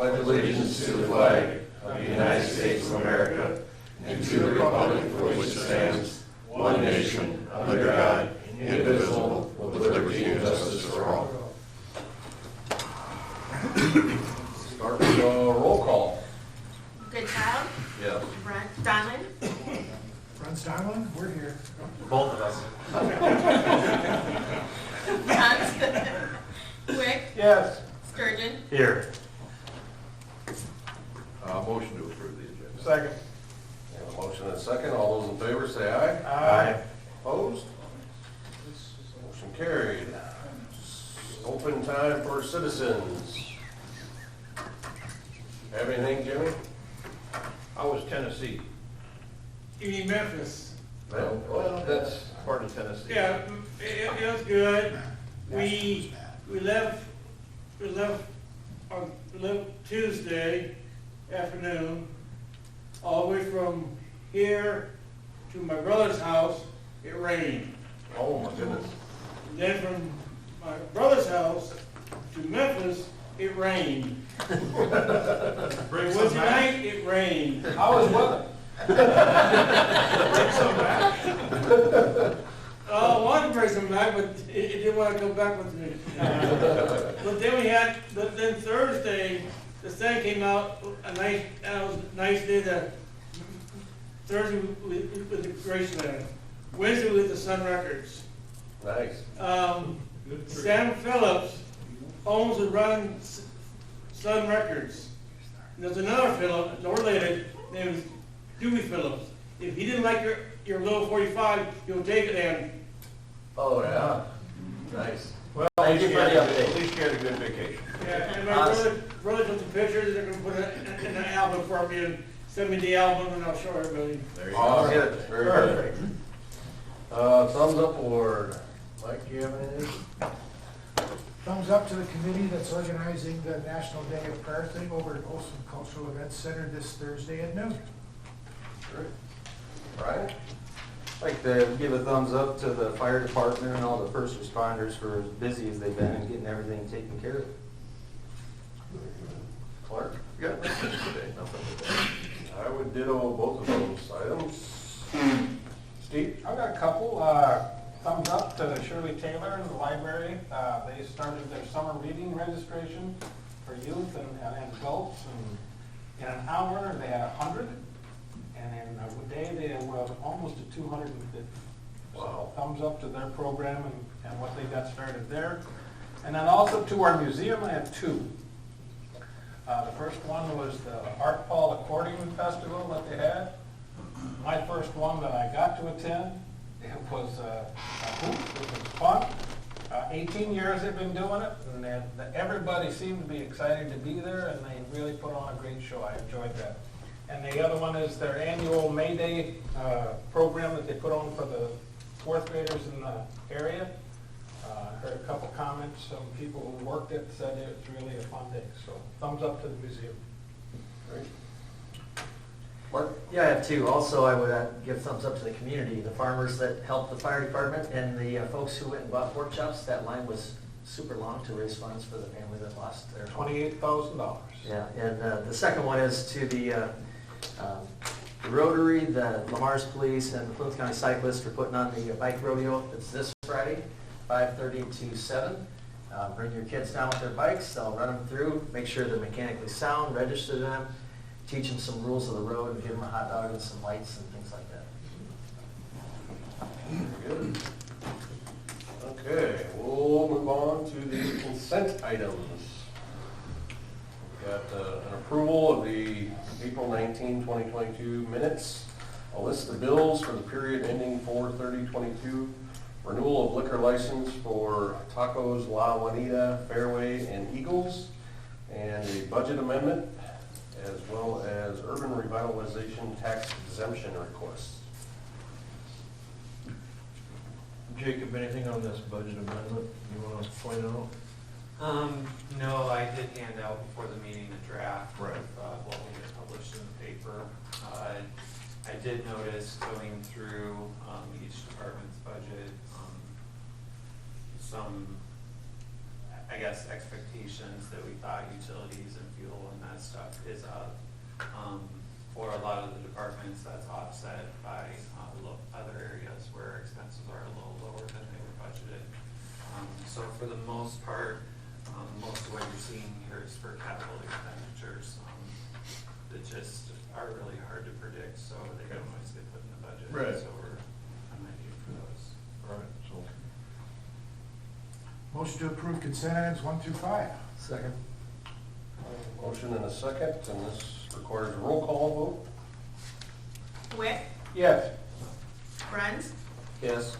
pledge allegiance to the flag of the United States of America and to the republic for which it stands, one nation, under God, indivisible, with liberty and justice for all. Start with a roll call. Goodchild, Yes. Brent Diamond, Brent Steinman, we're here. Both of us. Johnston, Wick, Yes. Sturgeon. Here. Motion to approve the agenda. Second. We have a motion and a second. All those in favor say aye. Aye. Opposed? Motion carried. Open time for citizens. Have anything, Jimmy? How was Tennessee? You mean Memphis? No? Well, that's part of Tennessee. Yeah, it was good. We left Tuesday afternoon, all the way from here to my brother's house. It rained. Oh, my goodness. Then from my brother's house to Memphis, it rained. Wednesday night, it rained. How was weather? I wanted to bring some back, but it didn't want to come back with me. But then Thursday, the sun came out, it was a nice day. Thursday with the Graceland, Wednesday with the Sun Records. Nice. Sam Phillips owns and runs Sun Records. And there's another Phillips, no related, named Dewey Phillips. If he didn't like your little 45, he'll take it and. Oh, yeah. Nice. Well, Thank you for the update. At least you had a good vacation. Yeah, and my brother took the pictures, and they're gonna put it in an album for me and send me the album, and I'll show everybody. There you Awesome. go. Very good. Thumbs up award. Mike, do you have anything? Thumbs up to the committee that's organizing the National Day of Prayer thing over at Olson Cultural Events Center this Thursday at noon. Sure. Brian? I'd like to give a thumbs up to the fire department and all the first responders for as busy as they've been and getting everything taken care of. Clark? Yeah, nothing today, nothing today. I would ditto both of those items. Steve? I've got a couple. Thumbs up to Shirley Taylor in the library. They started their summer reading registration for youth and adults. And in an hour, they had 100. And in a day, they were almost to 250. Wow. So thumbs up to their program and what they got started there. And then also to our museum, I have two. The first one was the Art Paul Accordion Festival that they had. My first one that I got to attend, it was a hoot, it was fun. 18 years they've been doing it, and everybody seemed to be excited to be there, and they really put on a great show. I enjoyed that. And the other one is their annual May Day program that they put on for the fourth graders in the area. I heard a couple comments, some people who worked it said it was really a fun day. So thumbs up to the museum. Great. Mark? Yeah, I have two. Also, I would give thumbs up to the community, the farmers that helped the fire department, and the folks who went and bought pork chops. That line was super long to raise funds for the family that lost their home. $28,000. Yeah, and the second one is to the Rotary, the Lamar's Police, and the Plymouth County Cyclists for putting on the bike rodeo. It's this Friday, 5:30 to 7. Bring your kids down with their bikes. They'll run them through, make sure they're mechanically sound, register them, teach them some rules of the road, and give them a hot dog and some lights and things like that. Very good. Okay, we'll move on to the consent items. We've got an approval of the April 19, 2022 minutes, a list of bills for the period ending 4/30/22, renewal of liquor license for Tacos La Juanita, Fairway, and Eagles, and a budget amendment, as well as urban revitalization tax exemption requests. Jacob, anything on this budget amendment you want to point out? No, I did hand out before the meeting a draft Right. of what we had published in the paper. I did notice going through each department's budget, some, I guess, expectations that we thought utilities and fuel and that that stuff is up. For a lot of the departments, that's offset by other areas where expenses are a little lower than they were budgeted. So for the most part, most of what you're seeing here is for capital expenditures that just are really hard to predict, so they don't always get put in the budget. Right. So we're unidea for those. All right, so, Motion to approve consent items 1 through 5. Second. Motion and a second, and this requires a roll call Wick, Yes. Bruns, Yes.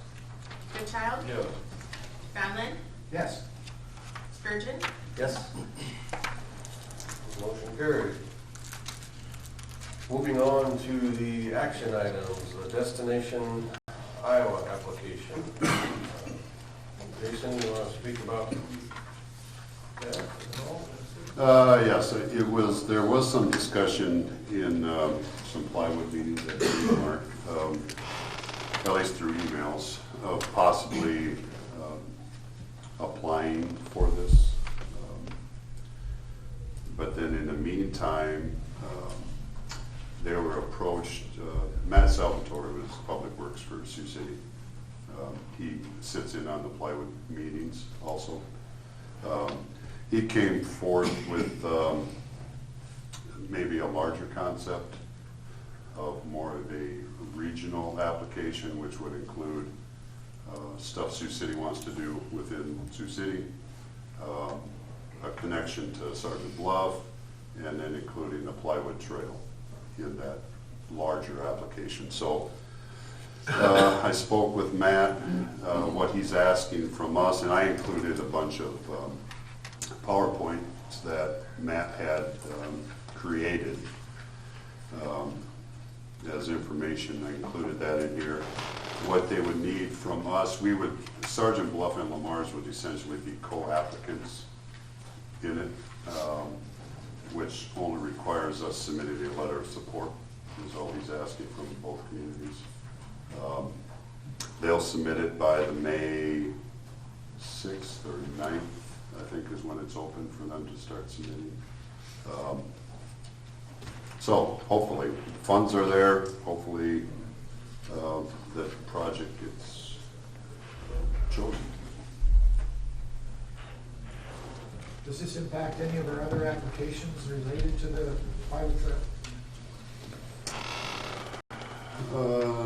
Goodchild, yeah, Donlin, Yes. Sturgeon, Yes. vote. Motion carried. Moving on to the action items, the Destination Iowa application. Jason, you want to speak about that at all? Yes, there was some discussion in some plywood meetings at Mark, at least through emails, of possibly applying for this. But then in the meantime, they were approached, Matt Salvatore was Public Works for Sioux City. He sits in on the plywood meetings also. He came forth with maybe a larger concept of more of a regional application, which would include stuff Sioux City wants to do within Sioux City, a connection to Sergeant Bluff, and then including the plywood trail in that larger application. So I spoke with Matt, what he's asking from us, and I included a bunch of PowerPoints that Matt had created as information. I included that in here. What they would need from us, Sergeant Bluff and Lamar's would essentially be co-applicants in it, which only requires us submitting a letter of support, is all he's asking from both communities. They'll submit it by the May 6th or 9th, I think is when it's open for them to start submitting. So hopefully funds are there, hopefully the project gets chosen. Does this impact any of our other applications related to the plywood trail?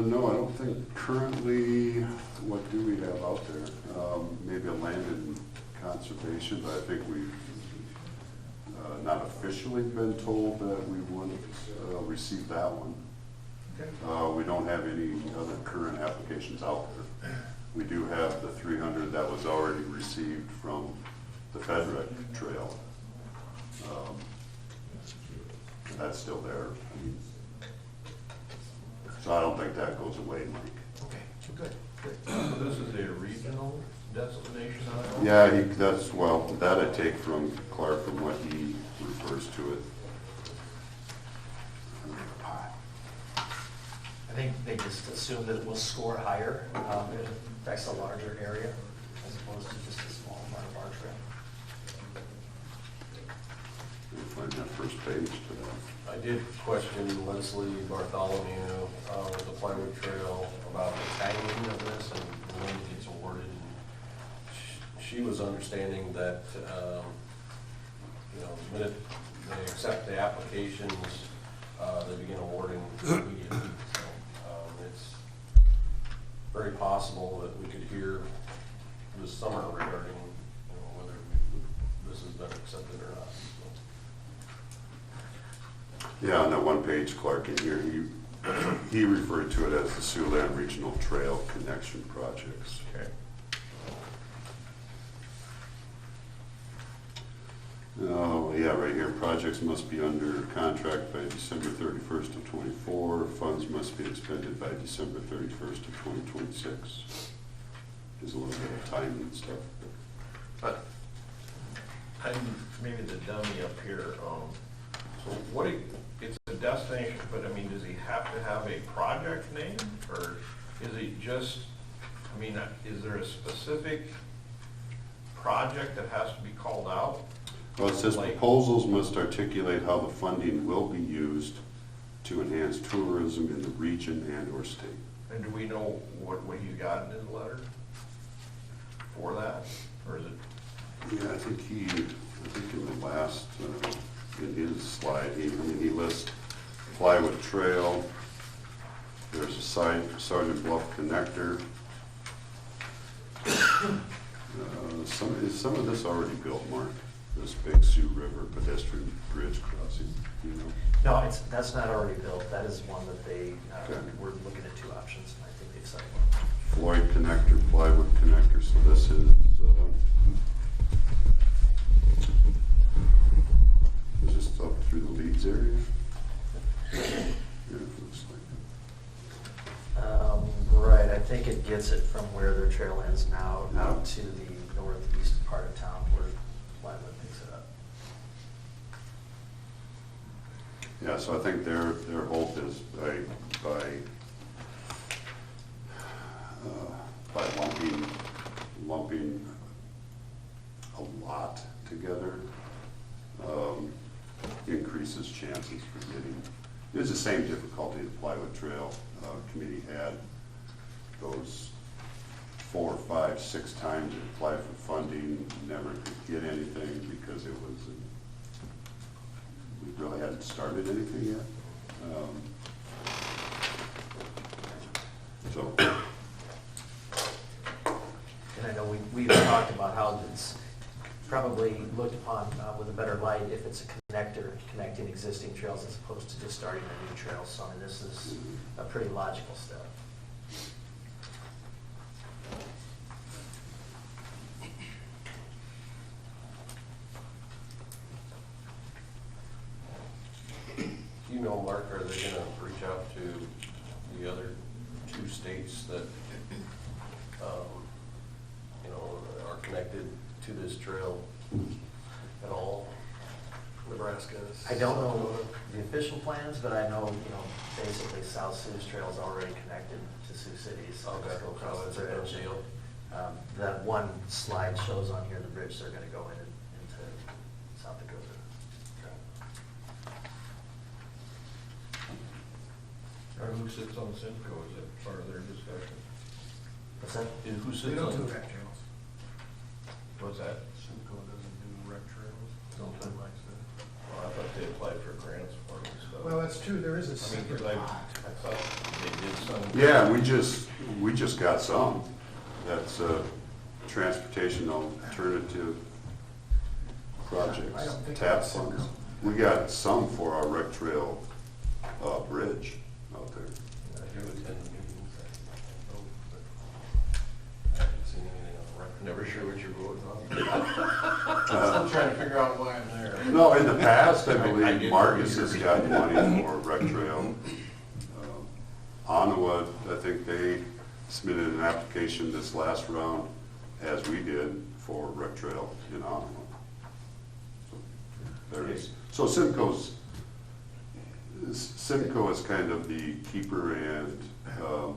No, I don't think currently. What do we have out there? Maybe a land and conservation, but I think we've not officially been told that we wouldn't receive that one. Okay. We don't have any other current applications out there. We do have the 300 that was already received from the Federick Trail. That's still there. So I don't think that goes away, Mike. Okay, good, good. so this is a regional destination, Iowa? Yeah, that I take from Clark, from what he refers to it. I think they just assume that it will score higher. It affects a larger area as opposed to just a small part of our trail. We'll find that first page to that. I did question Leslie Bartholomew with the plywood trail about the timing of this and when it gets awarded. She was understanding that, the minute they accept the applications, they begin awarding immediately. So it's very possible that we could hear this summer regarding whether this has been accepted or not. Yeah, on that one page, Clark, in here, he referred to it as the Siouxland Regional Trail Connection Projects. Okay. Oh, yeah, right here, projects must be under contract by December 31st of '24. Funds must be expended by December 31st of 2026. There's a little bit of timing and stuff. But I'm maybe the dummy up here. So it's a destination, but I mean, does he have to have a project name, or is he just, is there a specific project that has to be called out? Well, it says proposals must articulate how the funding will be used to enhance tourism in the region and or state. And do we know what he's got in his letter for that? Or is it, Yeah, I think in the last, in his slide, he lists Plywood Trail, there's a Sergeant Bluff connector. Some of this already built, Mark, this Big Sioux River pedestrian bridge crossing, you know? No, that's not already built. That is one that they, Okay. were looking at two options, and I think they've settled. Floyd connector, Plywood connector, so this is just up through the Leeds area? Yeah, it looks like Right, I think it gets it from where their trail ends now out to the northeast part of town where Plywood picks it up. it. Yeah, so I think their hope is by lumping a lot together, increases chances for getting, it's the same difficulty the Plywood Trail Committee had. Those 4, 5, 6 times it applied for funding, never could get anything because it was, we really hadn't started anything yet. And I know we've talked about how it's probably looked upon with a better light if it's a connector connecting existing trails as opposed to just starting a new trail. So I mean, this is a pretty logical step. Do you know, Mark, are they gonna reach out to the other 2 states that, you know, are connected to this trail at all? Nebraska? I don't know the official plans, but I know, you know, basically South Sioux's trail is already connected to Sioux Cities. Okay, Just go across so it's the a bridge. good deal. That one slide shows on here the bridge they're gonna go into South Dakota. or who sits on Simcoe, is that part of their discussion? What's that? Who We sits don't do on? rec trails. What's that? Simcoe doesn't do rec trails? Something like that. Well, I thought they applied for grants for it and stuff. Well, that's true, there is a I mean, secret because pot. I thought they did some. Yeah, we just got some. That's transportation alternative projects, I don't think TAP that's funds. Simcoe. We got some for our rec trail bridge out there. I do attend meetings, I vote, but I haven't seen anything on the record. Never sure what you're voting on. I'm trying to figure out why I'm there. No, in the past, I I believe did Marcus hear has you. got money for rec trail. Ottawa, I think they submitted an application this last round, as we did, for rec trail in Ottawa. So there is, so Simcoe is kind of the keeper and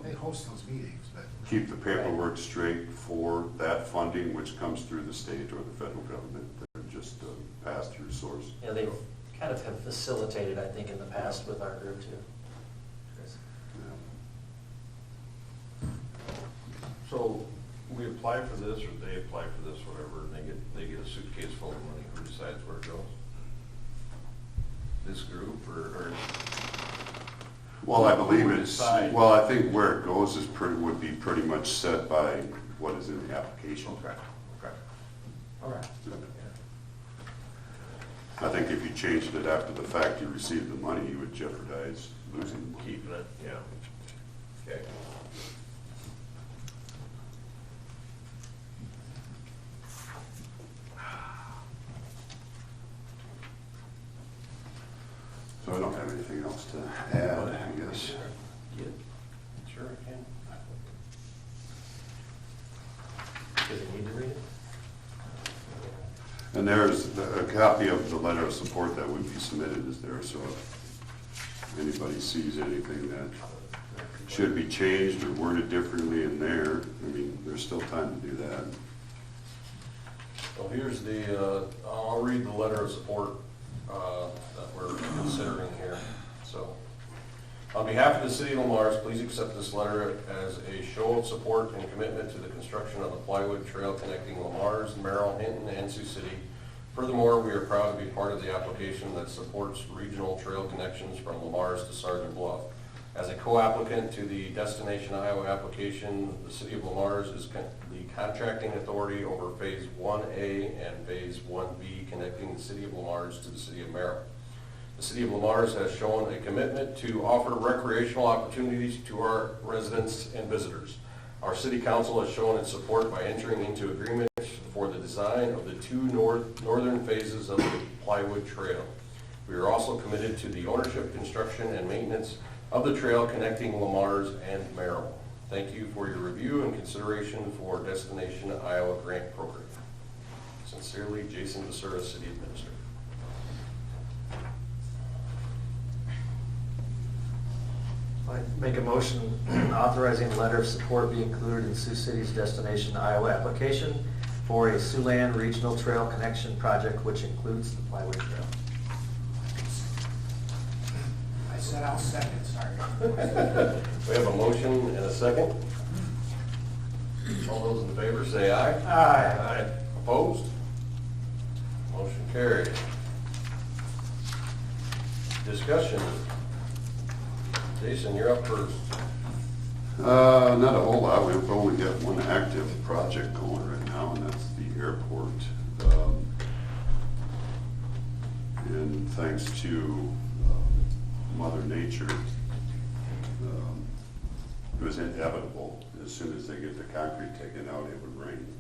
They host those meetings, but. keep the paperwork straight for that funding, which comes through the state or the federal government. They're just a pass-through source. Yeah, they kind of have facilitated, I think, in the past with our group too. Chris? Yeah. So we apply for this, or they apply for this, whatever, and they get a suitcase full of money. Who decides where it goes? This group, or Well, I believe Who would it's, decide? well, I think where it goes is would be pretty much set by what is in the application. okay. All right. I think if you changed it after the fact you received the money, you would jeopardize losing the money. Keeping it, yeah. Okay. So I don't have anything else to add, I guess. Sure, I can. Does it need to read it? And there's a copy of the letter of support that would be submitted is there, so if anybody sees anything that should be changed or worded differently in there, I mean, there's still time to do that. So here's the, I'll read the letter of support that we're considering here. So, on behalf of the city of Lamar's, please accept this letter as a show of support and commitment to the construction of the plywood trail connecting Lamar's, Merrill, Hinton, and Sioux City. Furthermore, we are proud to be part of the application that supports regional trail connections from Lamar's to Sergeant Bluff. As a co-applicant to the Destination Iowa application, the city of Lamar's is the contracting authority over Phase 1A and Phase 1B connecting the city of Lamar's to the city of Merrill. The city of Lamar's has shown a commitment to offer recreational opportunities to our residents and visitors. Our city council has shown its support by entering into agreements for the design of the two northern phases of the plywood trail. We are also committed to the ownership, construction, and maintenance of the trail connecting Lamar's and Merrill. Thank you for your review and consideration for Destination Iowa Grant Program. Sincerely, Jason DeSura, City Administrator. I make a motion authorizing a letter of support be included in Sioux City's Destination Iowa application for a Siouxland Regional Trail Connection Project, which includes the plywood trail. I said I'll second, sorry. We have a motion and a second. All those in favor say aye. Aye. Opposed? Motion carried. Discussion. Jason, you're up first. Not a whole lot. We've only got one active project going right now, and that's the airport. And thanks to Mother Nature, it was inevitable. As soon as they get the concrete taken out, it would rain.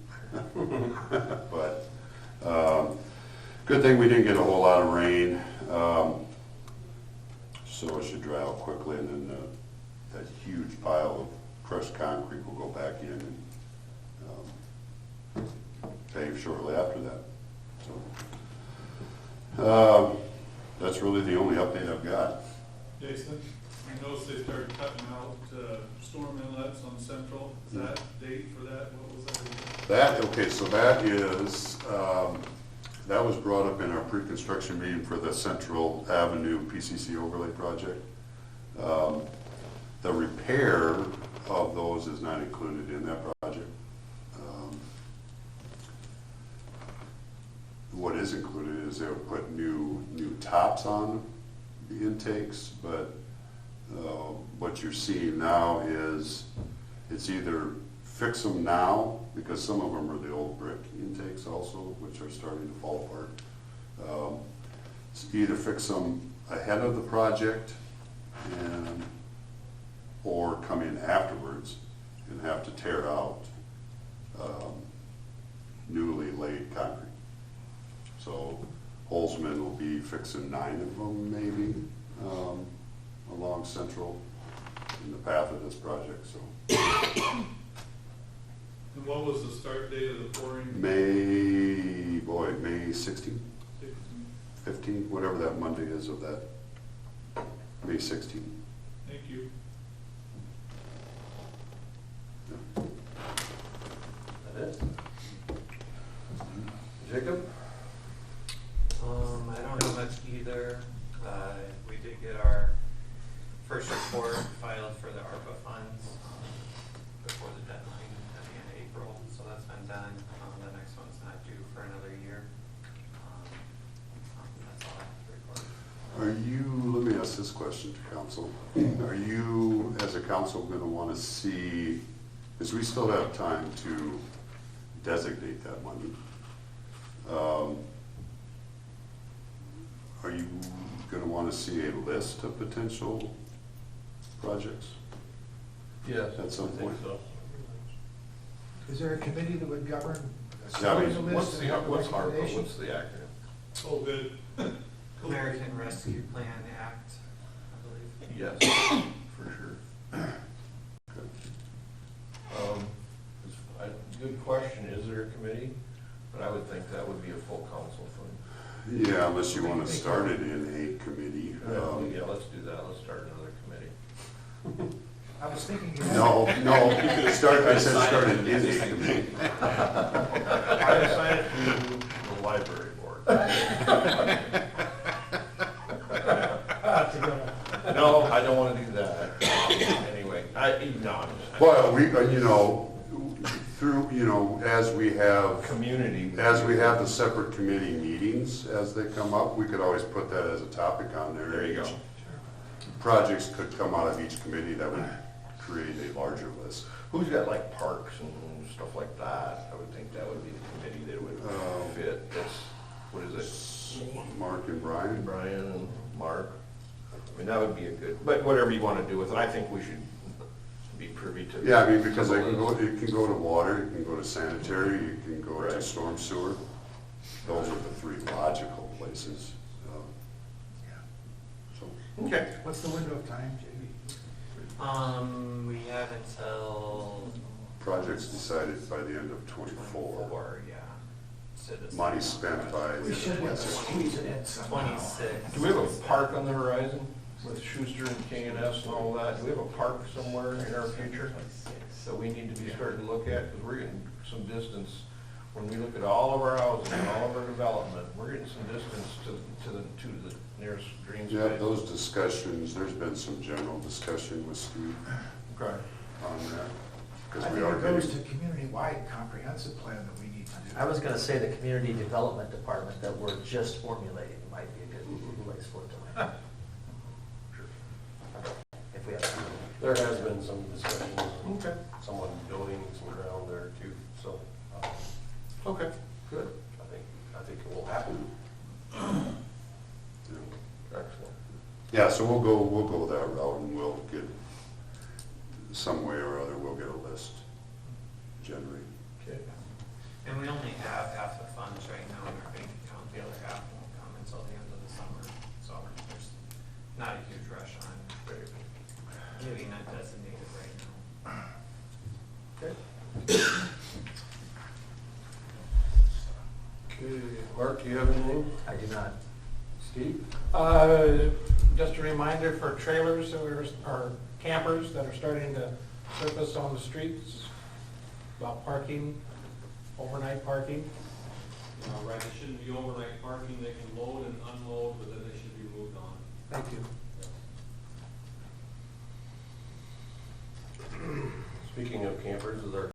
But good thing we didn't get a whole lot of rain. So it should dry out quickly, and then that huge pile of crushed concrete will go back in and pave shortly after that. So that's really the only update I've got. Jason, I noticed they started cutting out storm inlets on Central. Is that date for that? What was that? Okay, so that is, that was brought up in our pre-construction meeting for the Central Avenue PCC overlay project. The repair of those is not included in that project. What is included is they'll put new tops on the intakes, but what you're seeing now is it's either fix them now, because some of them are the old brick intakes also, which are starting to fall apart. It's either fix them ahead of the project or come in afterwards and have to tear out newly laid concrete. So Holzman will be fixing 9 of them maybe along Central in the path of this project. So And what was the start date of the pouring? May 16th, 16. 15th, whatever that Monday is of that, May 16th. Thank you. That it? Jacob? I don't have much either. We did get our first report filed for the ARPA funds before the deadline at the end of April, so that's been done. The next one's not due for another year. That's all I have to report. Are you, let me ask this question to council. Are you, as a council, going to want to see, because we still have time to designate that money, are you going to want to see a list of potential projects? Yes. At some point. So. Is there a committee that would govern Yeah, I mean, the list and What's ARPA? recommendation? What's the acronym? Oh, good. American Rescue Plan Act, I believe. Yes, for sure. Good question. Is there a committee? But I would think that would be a full council thing. Yeah, unless you want to start it in a committee. Yeah, let's do that. Let's start another committee. I was thinking. No, you could have started, I said start an Indian committee. I assign it to the library board. No, I don't wanna do that. Anyway, no, I'm just. Well, we, through, as we have Community. As we have the separate committee meetings, as they come up, we could always put that as a topic on there. There you go. Projects could come out of each committee that would create a larger list. Who's got like parks and stuff like that? I would think that would be the committee that would fit. That's, what is it? Mark and Brian? Brian and Mark. I mean, that would be a good, but whatever you want to do with it, I think we should be privy to. Yeah, I mean, because it can go to water, it can go to sanitary, it can go to Right. storm sewer. Those are the three logical places. So, Okay. What's the window of time, JB? We have until projects decided by the end of '24. 4, yeah. Citizens. Money spent by. We should be able to squeeze it in somehow. 26. Do we have a park on the horizon with Schuster and K&S and all that? Do we have a park somewhere in our future that we need to be starting to look at? Because we're getting some distance, when we look at all of our housing and all of our development, we're getting some distance to the nearest green Yeah, space. those discussions, there's been some general discussion with Steve Okay. on that. I Because think we are it goes getting, to community-wide comprehensive plan that we need to do. I was gonna say the community development department that we're just formulating might be a good place for it to land. If we have time. There has been some discussion, Okay. someone building some ground there too, so, Okay, good. I think it will happen. Excellent. yeah, so we'll go that route and we'll get, some way or other, we'll get a list generated. Okay. And we only have half the funds right now in our bank account, the other half won't come until the end of the summer. So there's not a huge rush on getting that designated right now. Okay, Mark, do you have anything? I do not. Steve? Just a reminder for trailers or campers that are starting to surface on the streets about parking, overnight parking. Right, it shouldn't be overnight parking, they can load and unload, but then they should be moved on. Thank you. Speaking of campers, is our